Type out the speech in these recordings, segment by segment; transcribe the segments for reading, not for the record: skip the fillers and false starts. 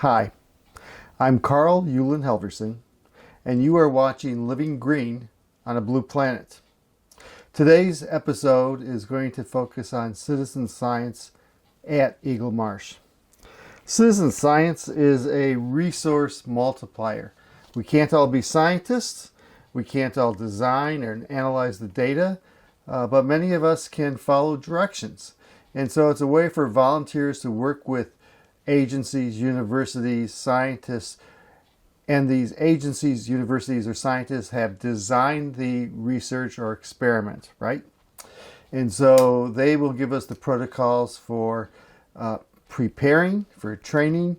Hi, I'm Carl Yulin Helverson, and you are watching Living Green on a Blue Planet. Today's episode is going to focus on citizen science at Eagle Marsh. Citizen science is a resource multiplier. We can't all be scientists, we can't all design or analyze the data, but many of us can follow directions. And so it's a way for volunteers to work with agencies, universities, scientists, and these agencies, universities, or scientists have designed the research or experiment, right? And so they will give us the protocols for preparing, for training,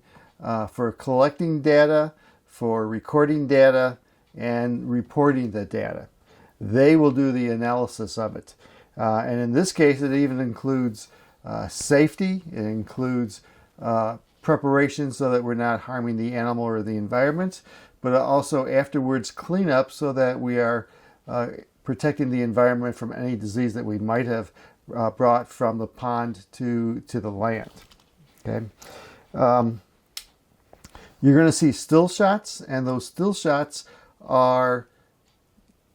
for collecting data, for recording data, and reporting the data. They will do the analysis of it. And in this case, it even includes safety. It includes preparation so that we're not harming the animal or the environment, but also afterwards cleanup so that we are protecting the environment from any disease that we might have brought from the pond to the land. Okay. You're going to see still shots, and those still shots are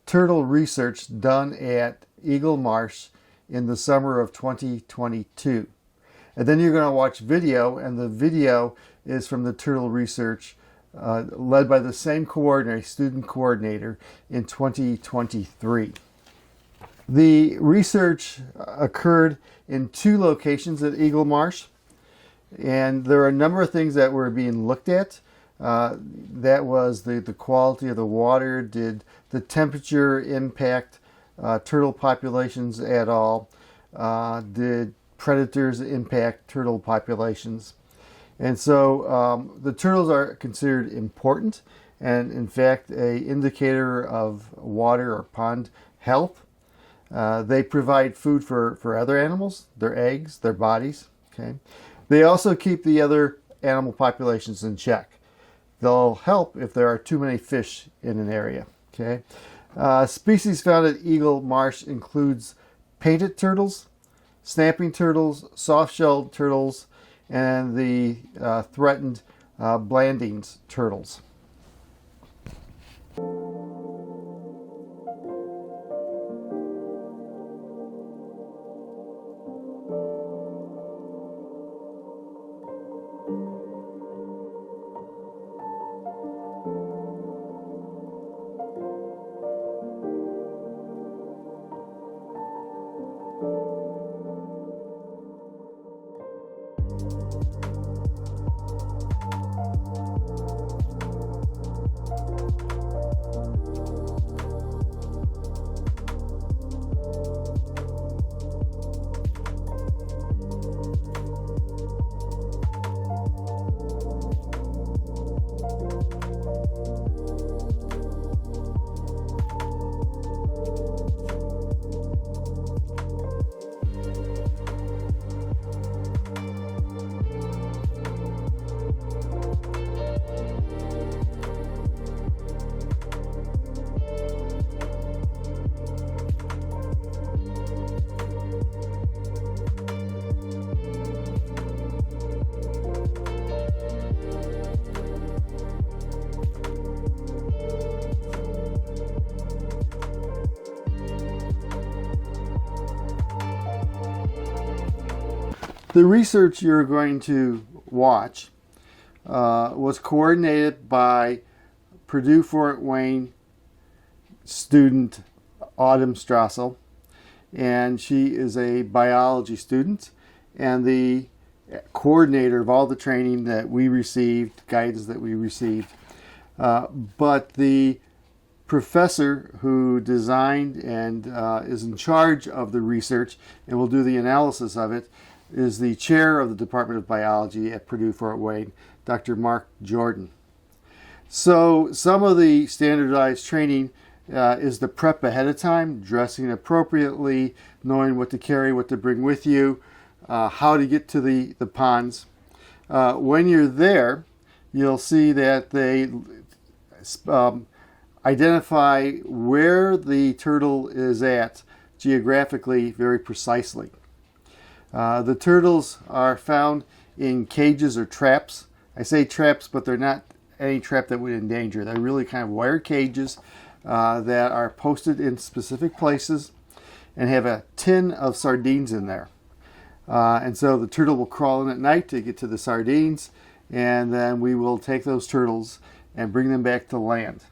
turtle research done at Eagle Marsh in the summer of 2022. And then you're going to watch video, and the video is from the turtle research led by the same coordinator, student coordinator, in 2023. The research occurred in 2 locations at Eagle Marsh, and there are a number of things that were being looked at. That was the quality of the water. Did the temperature impact turtle populations at all? Did predators impact turtle populations? And so the turtles are considered important and in fact an indicator of water or pond health. They provide food for other animals, their eggs, their bodies. Okay. They also keep the other animal populations in check. They'll help if there are too many fish in an area. Okay. Species found at Eagle Marsh includes painted turtles, snapping turtles, soft-shelled turtles, and the threatened Blandings turtles. The research you're going to watch was coordinated by Purdue Fort Wayne student Autumn Straessle, and she is a biology student and the coordinator of all the training that we received, guidance that we received. But the professor who designed and is in charge of the research and will do the analysis of it is the chair of the Department of Biology at Purdue Fort Wayne, Dr. Mark Jordan. So some of the standardized training is the prep ahead of time, dressing appropriately, knowing what to carry, what to bring with you, how to get to the ponds. When you're there, you'll see that they identify where the turtle is at geographically very precisely. The turtles are found in cages or traps I say traps, but they're not any trap that would endanger. They're really kind of wire cages that are posted in specific places and have a tin of sardines in there. And so the turtle will crawl in at night to get to the sardines, and then we will take those turtles and bring them back to land.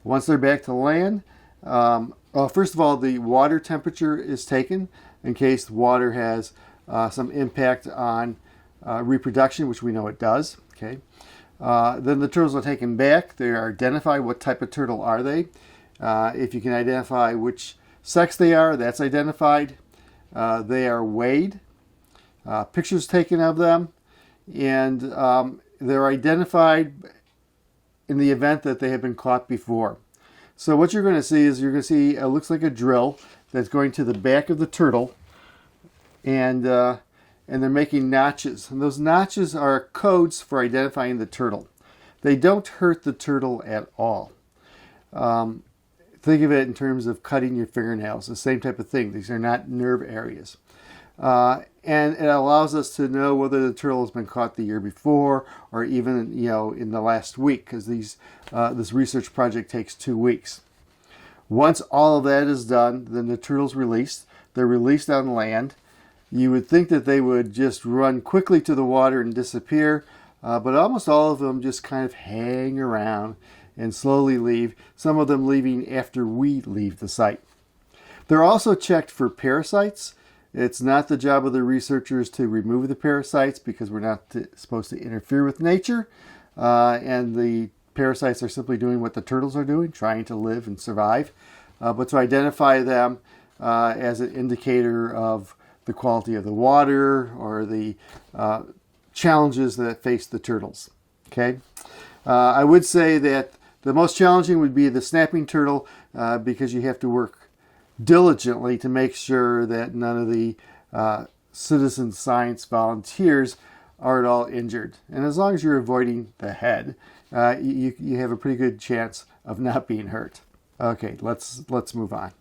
Once they're back to land, first of all, the water temperature is taken in case the water has some impact on reproduction, which we know it does. Okay. Then the turtles are taken back. They are identified. What type of turtle are they? If you can identify which sex they are, that's identified. They are weighed. Pictures taken of them, and they're identified in the event that they have been caught before. So what you're going to see is it looks like a drill that's going to the back of the turtle, and they're making notches. And those notches are codes for identifying the turtle. They don't hurt the turtle at all. Think of it in terms of cutting your fingernails, the same type of thing. These are not nerve areas. And it allows us to know whether the turtle has been caught the year before or even in the last week, because this research project takes 2 weeks. Once all of that is done, then the turtle's released. They're released on land. You would think that they would just run quickly to the water and disappear, but almost all of them just kind of hang around and slowly leave, some of them leaving after we leave the site. They're also checked for parasites. It's not the job of the researchers to remove the parasites because we're not supposed to interfere with nature. And the parasites are simply doing what the turtles are doing, trying to live and survive. But to identify them as an indicator of the quality of the water or the challenges that face the turtles. Okay, I would say that the most challenging would be the snapping turtle because you have to work diligently to make sure that none of the citizen science volunteers are at all injured. And as long as you're avoiding the head, you have a pretty good chance of not being hurt. Okay, let's move on.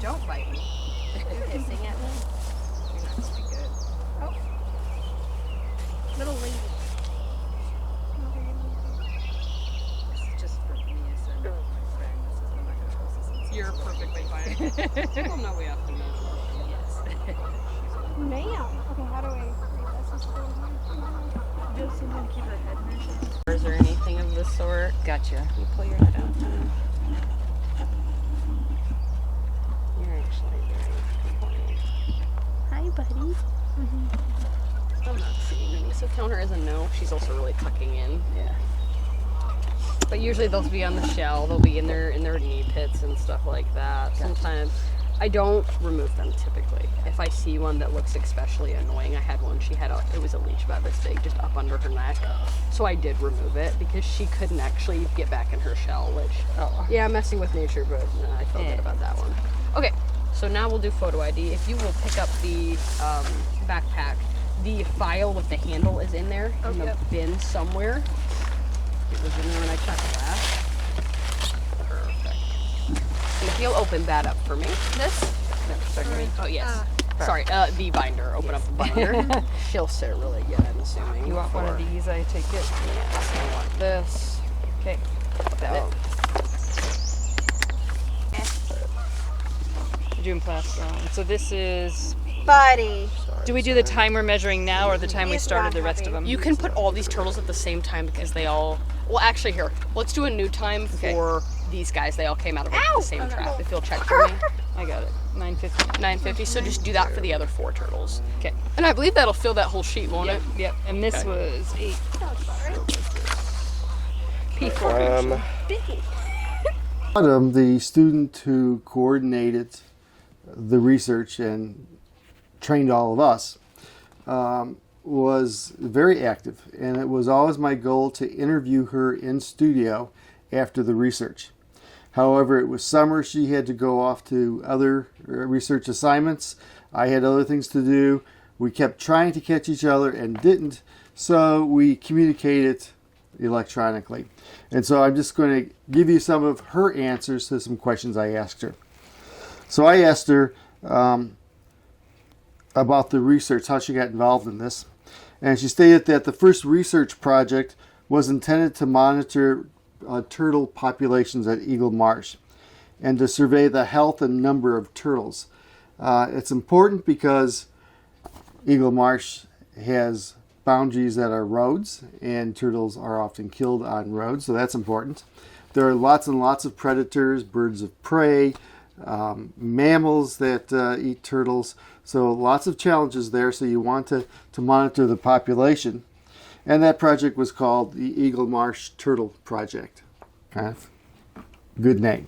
Don't bite me. You're hissing at me. You're not gonna be good. Oh. Little lady. This is just for me as a friend. This is, I'm not gonna post this. You're perfectly fine. Well, no, we have to measure. Yes. Ma'am. Okay, how do I read this? Just someone keep her head measured. Or anything of the sort. Gotcha. You pull your head out. You're actually very compliant. Hi, buddy. I'm not seeing any. So count her as a no. She's also really tucking in. Yeah. But usually they'll be on the shell. They'll be in their knee pits and stuff like that. Gotcha. Sometimes I don't remove them typically. If I see one that looks especially annoying, I had one. It was a leech about this big, just up under her neck. So I did remove it because she couldn't actually get back in her shell. Which, yeah, messing with nature, but I felt good about that one. Okay, so now we'll do photo ID. If you will pick up the backpack, the file with the handle is in there in the bin somewhere. It was in there when I checked last. Perfect. And if you'll open that up for me. This? No, sorry. Oh, yes. Sorry, the binder. Open up the binder. She'll sit really good, I'm assuming. You want one of these, I take it? Yes, I want this. Okay. That. June plaster on. So this is Buddy. Do we do the time we're measuring now or the time we started the rest of them? You can put all these turtles at the same time because they all. Well, actually, here, let's do a new time for these guys. They all came out of the same trap. If you'll check for me. I got it. 9:50. 950. So just do that for the other 4 turtles. Okay. And I believe that'll fill that whole sheet, won't it? Yep. And this was 8. P4. Autumn, the student who coordinated the research and trained all of us, was very active, and it was always my goal to interview her in studio after the research. However, it was summer. She had to go off to other research assignments. I had other things to do. We kept trying to catch each other and didn't, so we communicated electronically. And so I'm just going to give you some of her answers to some questions I asked her. So I asked her about the research, how she got involved in this. And she stated that the first research project was intended to monitor turtle populations at Eagle Marsh and to survey the health and number of turtles. It's important because Eagle Marsh has boundaries that are roads, and turtles are often killed on roads, so that's important. There are lots and lots of predators, birds of prey, mammals that eat turtles, so lots of challenges there, so you want to monitor the population. And that project was called the Eagle Marsh Turtle Project. Kind of good name.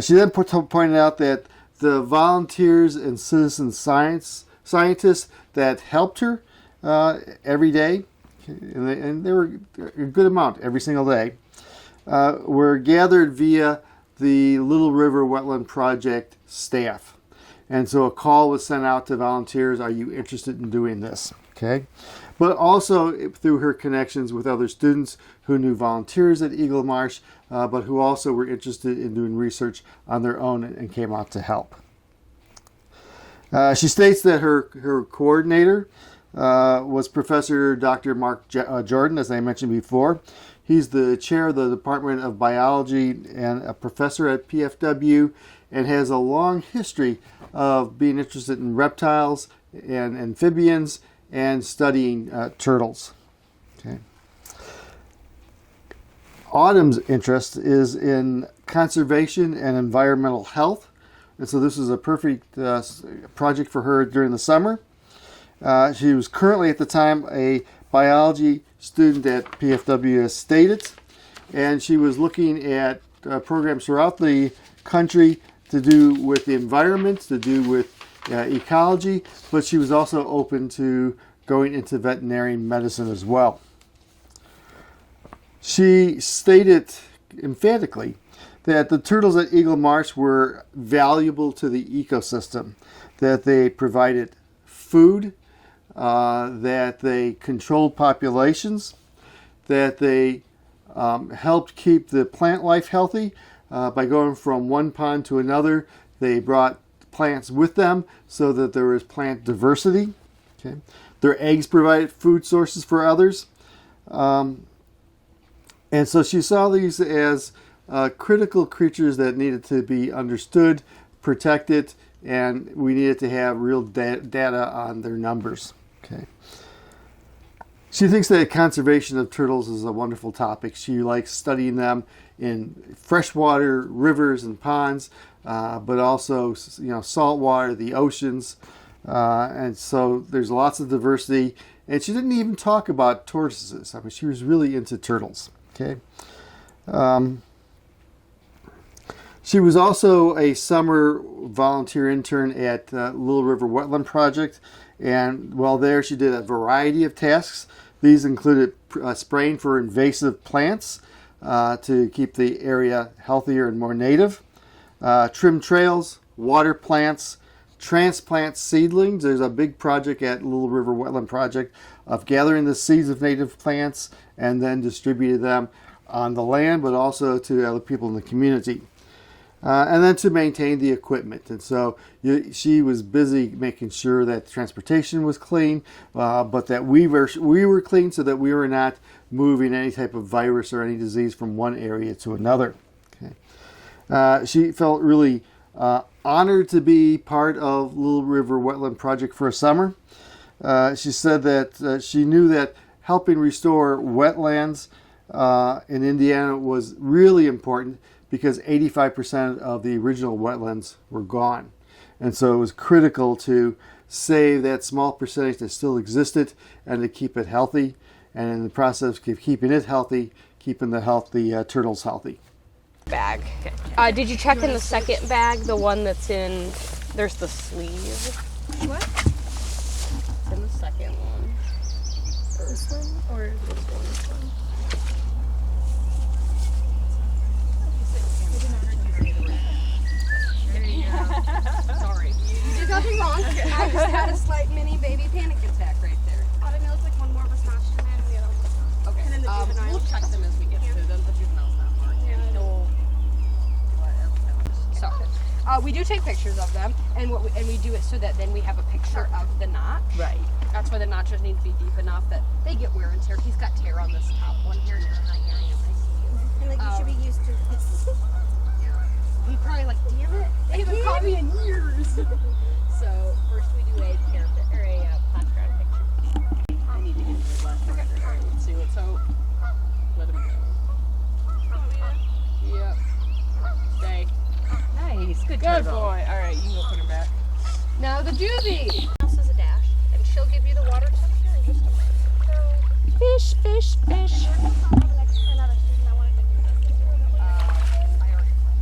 She then pointed out that the volunteers and citizen scientists that helped her every day, and they were a good amount every single day, were gathered via the Little River Wetland Project staff. And so a call was sent out to volunteers, are you interested in doing this? Okay. But also through her connections with other students who knew volunteers at Eagle Marsh, but who also were interested in doing research on their own and came out to help. She states that her coordinator was Professor Dr. Mark Jordan, as I mentioned before. He's the chair of the Department of Biology and a professor at PFW, and has a long history of being interested in reptiles and amphibians and studying turtles. Okay. Autumn's interest is in conservation and environmental health, and so this is a perfect project for her during the summer. She was currently at the time a biology student at PFW, as stated, and she was looking at programs throughout the country to do with the environment, to do with ecology, but she was also open to going into veterinarian medicine as well. She stated emphatically that the turtles at Eagle Marsh were valuable to the ecosystem, that they provided food, that they controlled populations, that they helped keep the plant life healthy by going from one pond to another. They brought plants with them so that there was plant diversity. Okay. Their eggs provided food sources for others. And so she saw these as critical creatures that needed to be understood, protected, and we needed to have real data on their numbers. Okay. She thinks that conservation of turtles is a wonderful topic. She likes studying them in freshwater rivers and ponds, but also saltwater, the oceans, and so there's lots of diversity. And she didn't even talk about tortoises. I mean, she was really into turtles. Okay. She was also a summer volunteer intern at Little River Wetland Project, and while there she did a variety of tasks. These included spraying for invasive plants to keep the area healthier and more native, trim trails, water plants, transplant seedlings. There's a big project at Little River Wetland Project of gathering the seeds of native plants and then distributing them on the land, but also to other people in the community. And then to maintain the equipment. And so she was busy making sure that transportation was clean, but that we were clean so that we were not moving any type of virus or any disease from one area to another. Okay. She felt really honored to be part of Little River Wetland Project for a summer. She said that she knew that helping restore wetlands in Indiana was really important because 85% of the original wetlands were gone. And so it was critical to save that small percentage that still existed and to keep it healthy. And in the process of keeping it healthy, keeping the turtles healthy. Bag. Did you check in the second bag, the one that's in, there's the sleeve? What? It's in the second one. This one or this one? Sorry. You did nothing wrong. I just had a slight mini baby panic attack right there. Autumn, it looks like one more was notched in there and the other one was not. Okay. And then the juvenile. We'll check them as we get through them. The juvenile's not marked. Yeah, I know. So, we do take pictures of them, and we do it so that then we have a picture of the notch. Right. That's why the notches need to be deep enough that they get wear and tear. He's got tear on this top one here. Hi, here I am. I see you. And like you should be used to this. He's probably like, damn it, they haven't caught me in years. So first we do a parapet or a playground picture. I need to get his last picture. I can see it. So let him go. Yep. Stay. Nice. Good Good turtle. boy. All right, you can go put him back. Now the juvie. Else is a dash, and she'll give you the water temperature in just a minute. Fish, fish, fish.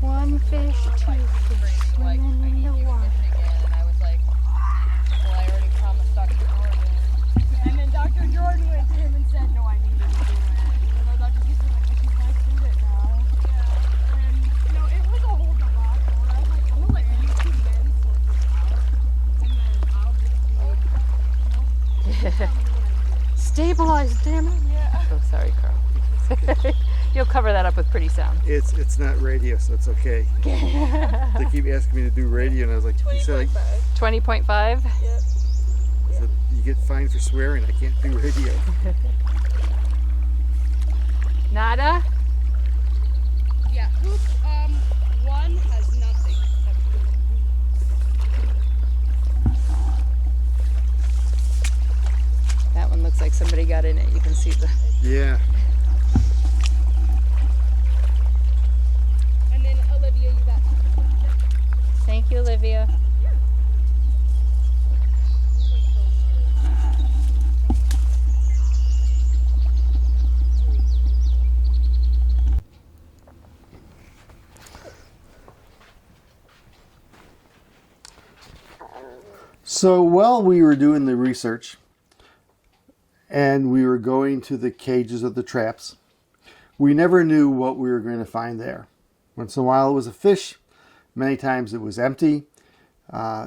One fish, two fish, swimming in the water. And I was like, well, I already promised Dr. Jordan. And then Dr. Jordan went to him and said, no, I need to do it. And then Dr. Keith was like, but she's my student now. Yeah. And, you know, it was a whole debacle. And I was like, I'm going to let you two men sort this out. And then I'll just do it. Stabilize, damn it. Yeah. Oh, sorry, Carl. You'll cover that up with pretty sound. It's not radio, so it's okay. They keep asking me to do radio, and I was like, you said 20.5? I said, you get fined for swearing. I can't do radio. Nada? Yeah, hoop, one has nothing. That one looks like somebody got in it. You can see the... Yeah. And then Olivia, you got Thank you, Olivia. So while we were doing the research and we were going to the cages of the traps, we never knew what we were going to find there. Once in a while it was a fish. Many times it was empty.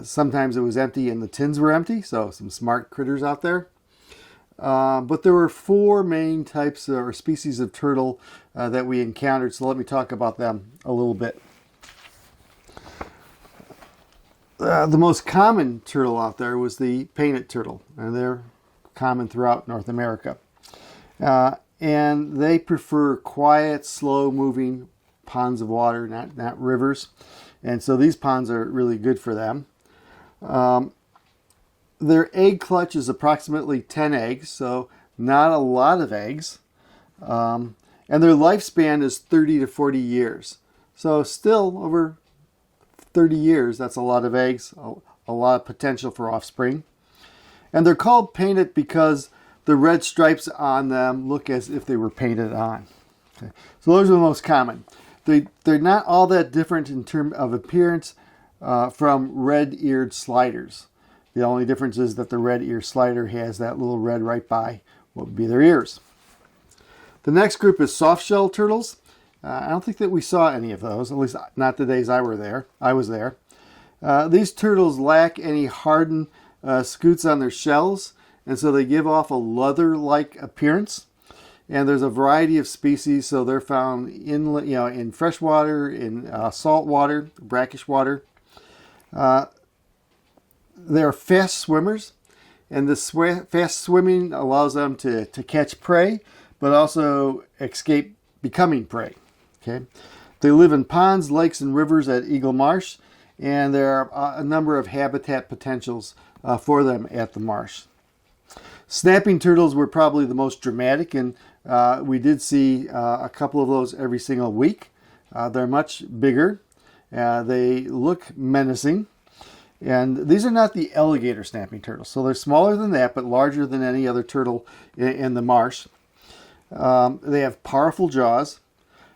Sometimes it was empty and the tins were empty, so some smart critters out there. But there were four main types or species of turtle that we encountered, so let me talk about them a little bit. The most common turtle out there was the painted turtle, and they're common throughout North America. And they prefer quiet, slow-moving ponds of water, not rivers. And so these ponds are really good for them. Their egg clutch is approximately 10 eggs, so not a lot of eggs. And their lifespan is 30 to 40 years. So still over 30 years, that's a lot of eggs, a lot of potential for offspring. And they're called painted because the red stripes on them look as if they were painted on. Okay. So those are the most common. They're not all that different in terms of appearance from red-eared sliders. The only difference is that the red-eared slider has that little red right by what would be their ears. The next group is soft-shell turtles. I don't think that we saw any of those, at least not the days I was there. These turtles lack any hardened scutes on their shells, and so they give off a leather-like appearance. And there's a variety of species, so they're found in freshwater, in salt water, brackish water. They're fast swimmers, and this fast swimming allows them to catch prey, but also escape becoming prey. Okay, they live in ponds, lakes, and rivers at Eagle Marsh, and there are a number of habitat potentials for them at the marsh. Snapping turtles were probably the most dramatic, and we did see a couple of those every single week. They're much bigger. They look menacing. And these are not the alligator snapping turtles. So they're smaller than that, but larger than any other turtle in the marsh. They have powerful jaws.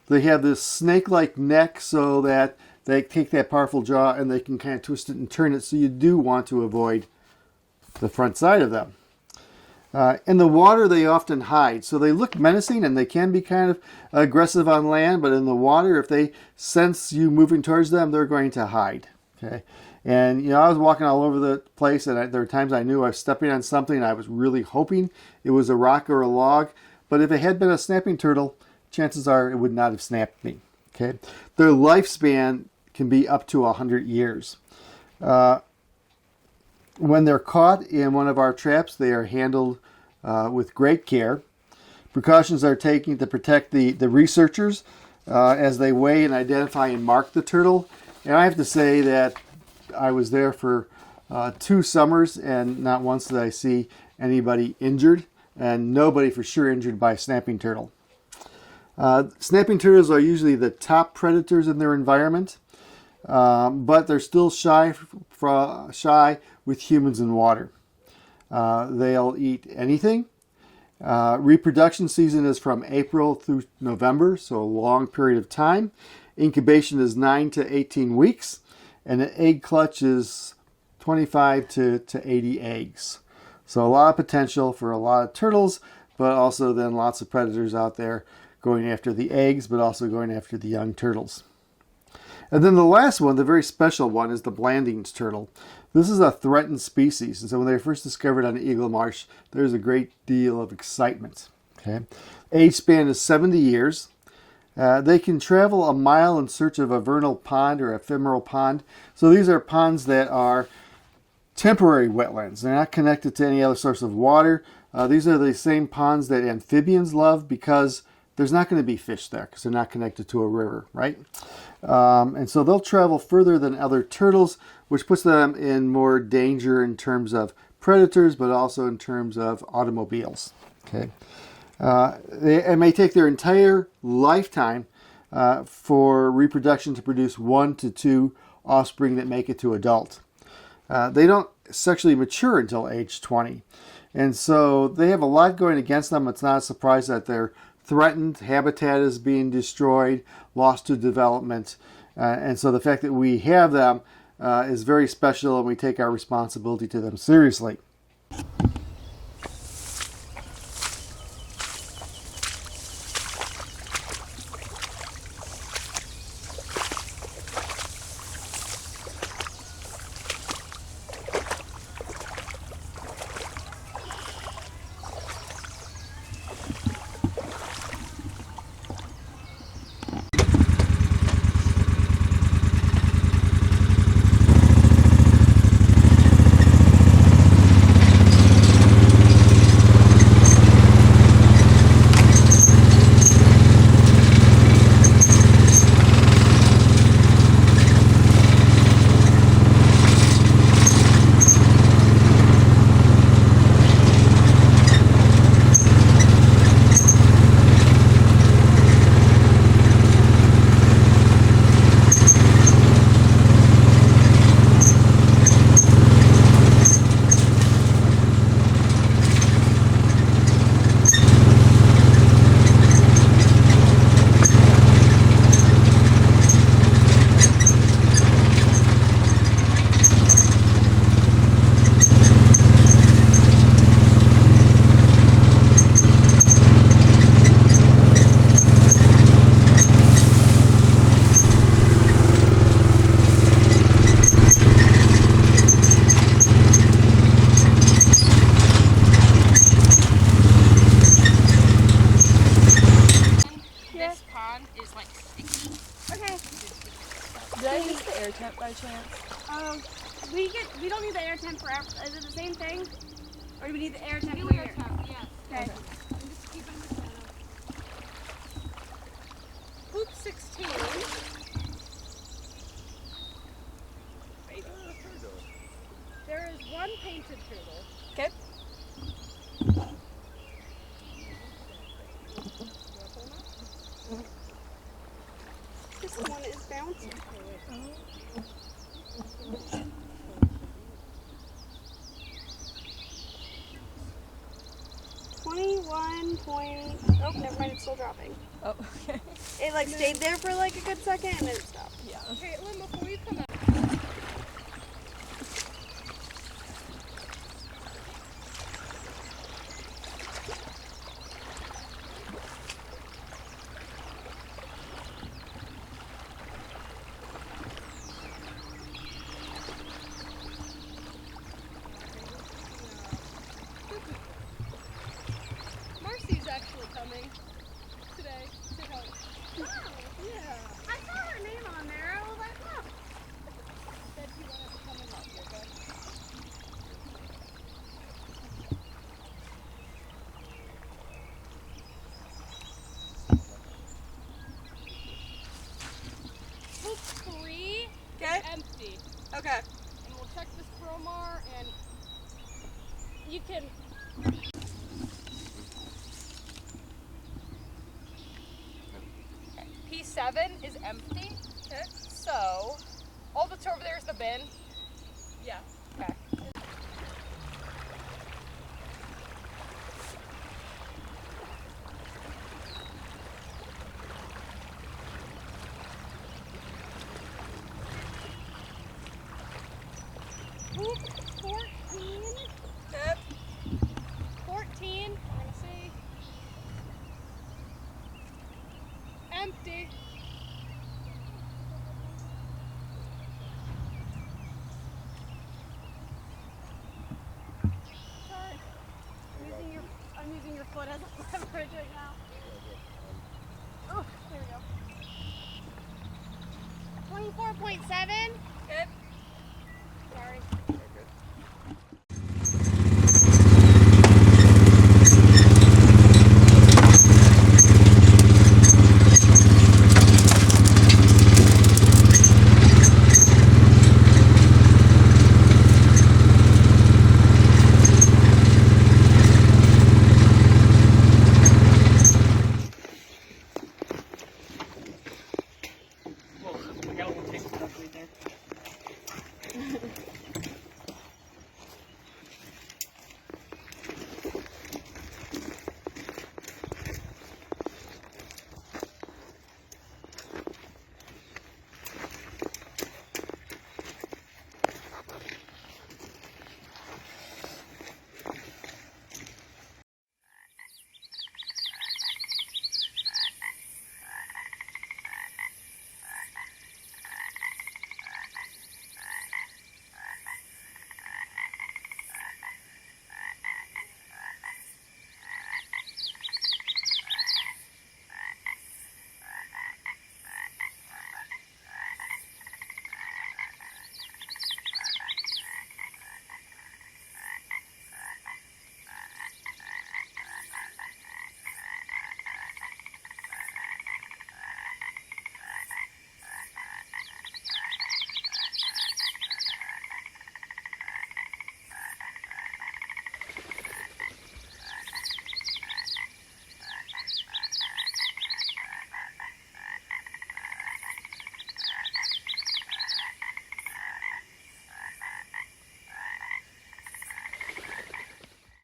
They have this snake-like neck so that they take that powerful jaw and they can kind of twist it and turn it. So you do want to avoid the front side of them. In the water, they often hide. So they look menacing and they can be kind of aggressive on land. But in the water, if they sense you moving towards them, they're going to hide. Okay. And, you know, I was walking all over the place, and there were times I knew I was stepping on something, and I was really hoping it was a rock or a log. But if it had been a snapping turtle, chances are it would not have snapped me. Okay, their lifespan can be up to 100 years. When they're caught in one of our traps, they are handled with great care. Precautions are taken to protect the researchers as they weigh and identify and mark the turtle. And I have to say that I was there for 2 summers, and not once did I see anybody injured, and nobody for sure injured by a snapping turtle. Snapping turtles are usually the top predators in their environment, but they're still shy with humans in water. They'll eat anything. Reproduction season is from April through November, so a long period of time. Incubation is 9 to 18 weeks. And the egg clutch is 25 to 80 eggs. So a lot of potential for a lot of turtles, but also then lots of predators out there going after the eggs, but also going after the young turtles. And then the last one, the very special one, is the Blandings turtle. This is a threatened species. And so when they were first discovered on Eagle Marsh, there's a great deal of excitement. Okay, age span is 70 years. They can travel a mile in search of a vernal pond or ephemeral pond. So these are ponds that are temporary wetlands. They're not connected to any other source of water. These are the same ponds that amphibians love because there's not going to be fish there because they're not connected to a river, right? And so they'll travel further than other turtles, which puts them in more danger in terms of predators, but also in terms of automobiles. Okay. It may take their entire lifetime for reproduction to produce 1 to 2 offspring that make it to adult. They don't sexually mature until age 20. And so they have a lot going against them. It's not a surprise that they're threatened. Habitat is being destroyed, lost to development. And so the fact that we have them is very special, and we take our responsibility to them seriously. We don't need the air temp forever. Is it the same thing? Or do we need the air temp here? Yeah. Okay. I'm just keeping the center. Hoop 16. painted turtle. Okay. This one is bouncing. 21 point. Oh, never mind. It's still dropping. Oh, okay. It like stayed there for like a good second and then it stopped. Yeah. Caitlin, before you come out. Marcy's actually coming today to help. Oh, yeah. I saw her name on there. I was like, huh. Said she wanted to come and help you, okay? Hook 3 Okay. is empty. Okay. And we'll check this chromar and you can P7 is empty. Okay. So all that's over there is the bin. Yeah. Okay. Hoop 14. Okay. 14. We're gonna see. Empty. Sorry. I'm using your foot as a leverage right now. Oh, there we go. 24.7. Okay.